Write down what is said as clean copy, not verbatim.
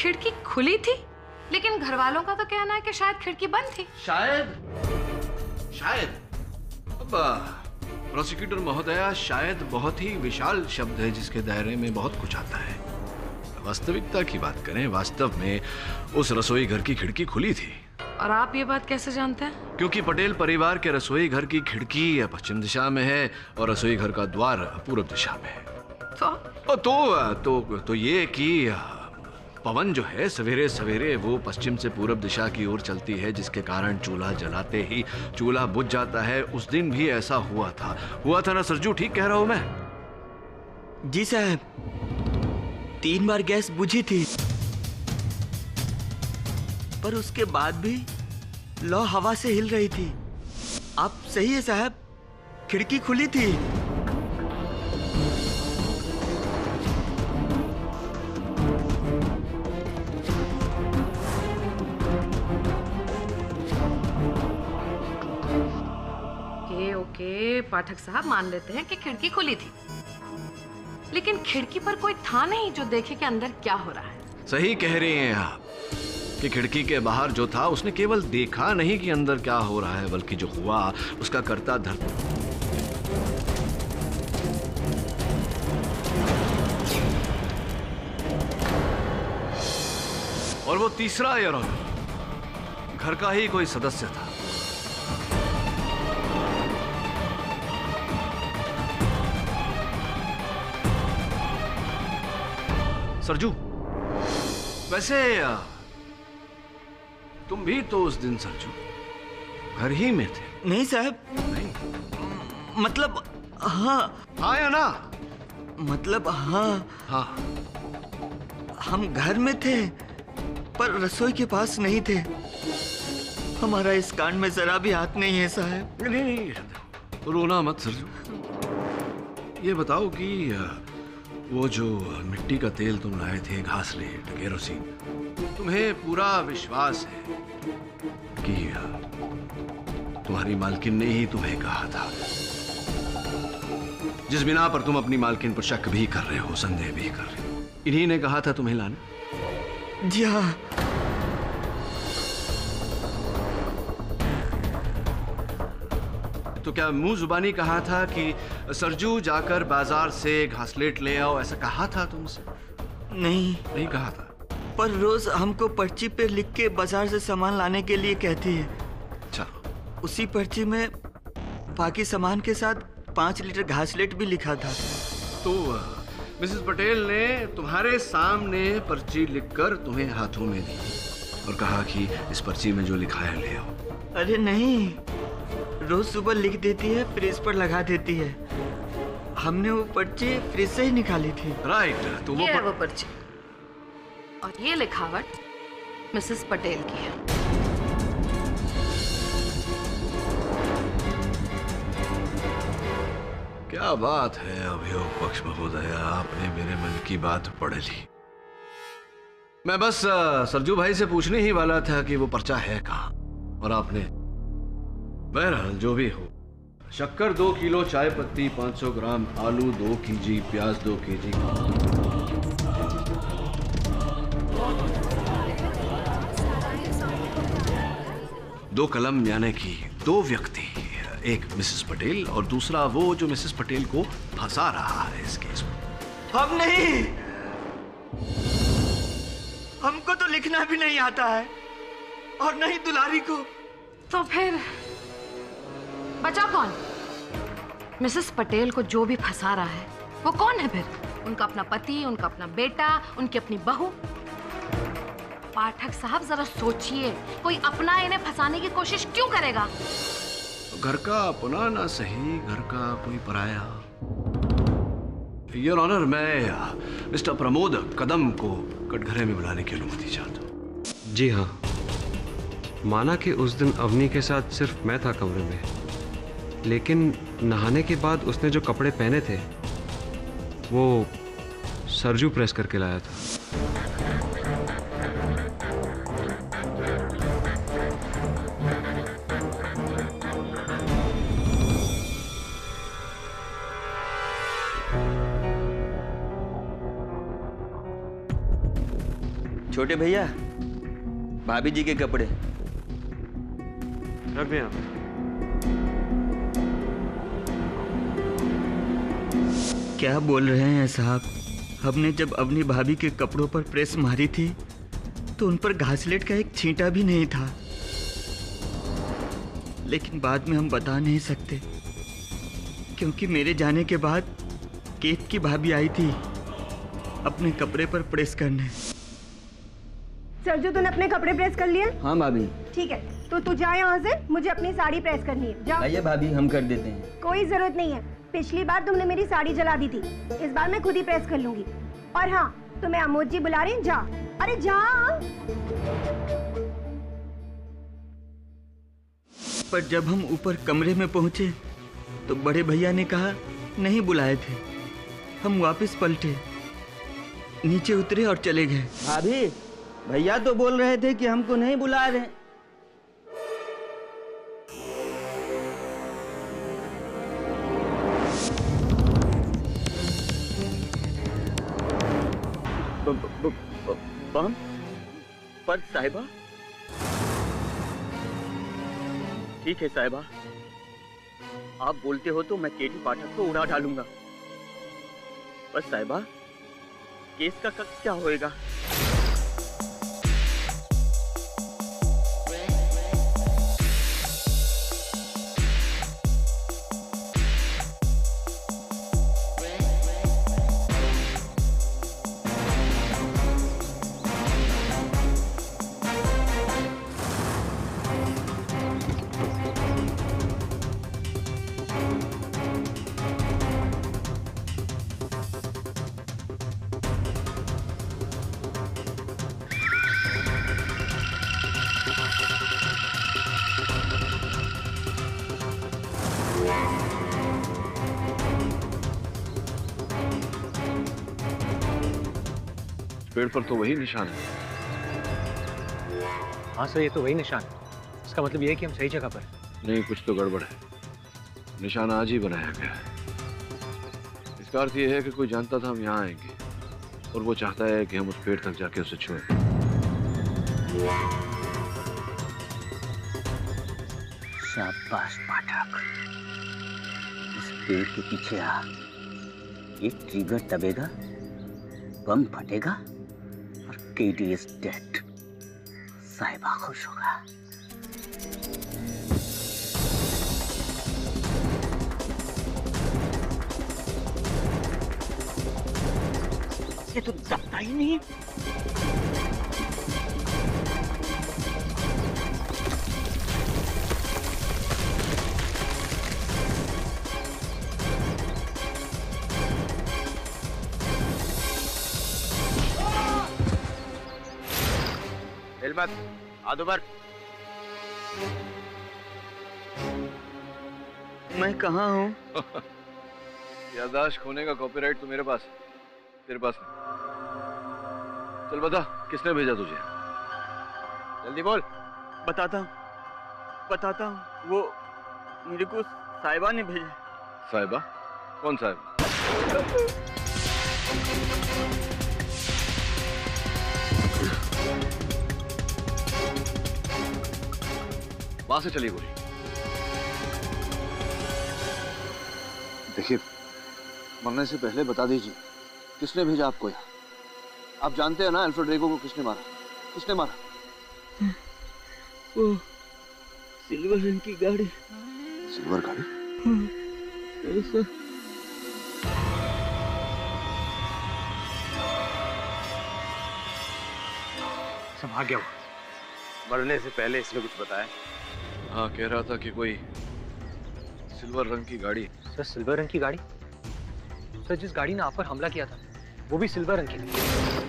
खिड़की खुली थी, लेकिन घर वालों का तो कहना है कि शायद खिड़की बंद थी। शायद अब प्रोसिक्यूटर महोदया, शायद बहुत ही विशाल शब्द है जिसके दायरे में बहुत कुछ आता है। वास्तविकता की बात करें, वास्तव में उस रसोई घर की खिड़की खुली थी। और आप ये बात कैसे जानते हैं? क्योंकि पटेल परिवार के रसोई घर की खिड़की पश्चिम दिशा में है और रसोई घर का द्वार पूर्व दिशा में है। तो ये कि पवन जो है सवेरे सवेरे वो पश्चिम से पूर्व दिशा की ओर चलती है, जिसके कारण चूल्हा जलाते ही चूल्हा बुझ जाता है। उस दिन भी ऐसा हुआ था ना सरजू? ठीक कह रहा हूं मैं? जी साहब, 3 बार गैस बुझी थी, पर उसके बाद भी लौ हवा से हिल रही थी। आप सही है साहब, खिड़की खुली थी। ओके, पाठक साहब मान लेते हैं कि खिड़की खुली थी, लेकिन खिड़की पर कोई था नहीं जो देखे कि अंदर क्या हो रहा है। सही कह रही हैं आप कि खिड़की के बाहर जो था उसने केवल देखा नहीं कि अंदर क्या हो रहा है, बल्कि जो हुआ उसका कर्ता धर्ता। और वो तीसरा योर ऑनर घर का ही कोई सदस्य था। सरजू, वैसे तुम भी तो उस दिन सरजू घर ही में थे? नहीं साहब, नहीं मतलब हाँ या ना? मतलब हाँ, हम घर में थे पर रसोई के पास नहीं थे। हमारा इस कांड में जरा भी हाथ नहीं है साहब। नहीं, रोना मत सरजू। ये बताओ कि वो जो मिट्टी का तेल तुम लाए थे, घासलेट, केरोसिन, तुम्हें पूरा विश्वास है कि तुम्हारी मालकिन ने ही तुम्हें कहा था, जिस बिना पर तुम अपनी मालकिन पर शक भी कर रहे हो, संदेह भी कर रहे हो, इन्हीं ने कहा था तुम्हें लाने? जी हाँ। तो क्या मुंह जुबानी कहा था कि सरजू जाकर बाजार से घासलेट ले आओ, ऐसा कहा था तुमसे? नहीं कहा था। पर रोज हमको पर्ची पे लिख के बाजार से सामान लाने के लिए कहती है। अच्छा। उसी पर्ची में बाकी सामान के साथ 5 लीटर घासलेट भी लिखा था। तो मिसेस पटेल ने तुम्हारे सामने पर्ची लिखकर तुम्हें हाथों में दी और कहा कि इस पर्ची में जो लिखा है ले आओ। अरे नहीं, रोज सुबह लिख देती है, फ्रिज पर लगा देती है। हमने वो पर्ची फ्रिज से ही निकाली थी। राइट। तो वो पर्ची और ये लिखावट मिसेस पटेल की है। क्या बात है अभियोग पक्ष महोदया, आपने मेरे मन की बात पढ़ ली। मैं बस सरजू भाई से पूछने ही वाला था कि वो पर्चा है कहाँ, और आपने। बहरहाल जो भी हो, शक्कर 2 किलो, चाय पत्ती 500 ग्राम, आलू 2 kg, प्याज 2 kg, 2 कलम, यानी कि 2 व्यक्ति, एक मिसेस पटेल और दूसरा वो जो मिसेस पटेल को फंसा रहा है इस केस में। हम नहीं, हमको तो लिखना भी नहीं आता है, और नहीं दुलारी को। तो फिर बचा कौन? मिसेस पटेल को जो भी फंसा रहा है वो कौन है फिर? उनका अपना पति, उनका अपना बेटा, उनकी अपनी बहू? पाठक साहब जरा सोचिए, कोई अपना इन्हें फंसाने की कोशिश क्यों करेगा? घर का अपना ना सही, घर का कोई पराया। योर ऑनर, मैं मिस्टर प्रमोद कदम को कटघरे में बुलाने की अनुमति चाहता हूँ। जी हाँ, माना कि उस दिन अवनी के साथ सिर्फ मैं था कमरे में, लेकिन नहाने के बाद उसने जो कपड़े पहने थे वो सरजू प्रेस करके लाया था। छोटे भैया, भाभी जी के कपड़े रख दें आप। क्या बोल रहे हैं साहब? हमने जब अपनी भाभी के कपड़ों पर प्रेस मारी थी तो उन पर घासलेट का एक छींटा भी नहीं था, लेकिन बाद में हम बता नहीं सकते क्योंकि मेरे जाने के बाद केत की भाभी आई थी अपने कपड़े पर प्रेस करने। सरजू, तूने अपने कपड़े प्रेस कर लिए? हाँ भाभी। ठीक है, तो तू जा यहाँ से, मुझे अपनी साड़ी प्रेस करनी है। जा। आइए भाभी, हम कर देते हैं। कोई जरूरत नहीं है, पिछली बार तुमने मेरी साड़ी जला दी थी, इस बार मैं खुद ही प्रेस कर लूंगी। और हाँ, तुम्हें अमोद जी बुला रहे हैं, जा। अरे जा। पर जब हम ऊपर कमरे में पहुंचे तो बड़े भैया ने कहा नहीं बुलाए थे। हम वापस पलटे, नीचे उतरे और चले गए। भाभी, भैया तो बोल रहे थे कि हमको नहीं बुला रहे। बम पर साहिबा? ठीक है साहिबा, आप बोलते हो तो मैं केटी पाठक को उड़ा डालूंगा। पर साहिबा, केस का क्या होएगा? पेड़ पर तो वही निशान है। हाँ सर, ये तो वही निशान है। इसका मतलब ये है कि हम सही जगह पर हैं। नहीं, कुछ तो गड़बड़ है। निशान आज ही बनाया गया है। इसका अर्थ ये है कि कोई जानता था हम यहाँ आएंगे और वो चाहता है कि हम उस पेड़ तक जाके उसे छुएं। शाबाश पाठक, इस पेड़ के पीछे आ। एक ट्रिगर दबेगा, बम फटेगा और केडी इज डेड। साहिबा खुश होगा। ये तो दबता ही नहीं है। मत आदो पर। मैं कहाँ हूँ? याददाश्त खोने का कॉपीराइट तो मेरे पास है, तेरे पास नहीं। चल बता, किसने भेजा तुझे? जल्दी बोल। बताता हूँ। वो मेरे को साहिबा ने भेजा। साहिबा? कौन साहिबा? वहां से चली गोली। देखिए, मरने से पहले बता दीजिए किसने भेजा आपको यहाँ। आप जानते हैं ना अल्फ्रेड ड्रेको को किसने मारा? किसने मारा? वो सिल्वर रंग की गाड़ी। सिल्वर गाड़ी? ऐसा। सब आ गया वो। मरने से पहले इसने कुछ बताया? हाँ, कह रहा था कि कोई सिल्वर रंग की गाड़ी। सर, सिल्वर रंग की गाड़ी? सर, जिस गाड़ी ने आप पर हमला किया था वो भी सिल्वर रंग की थी।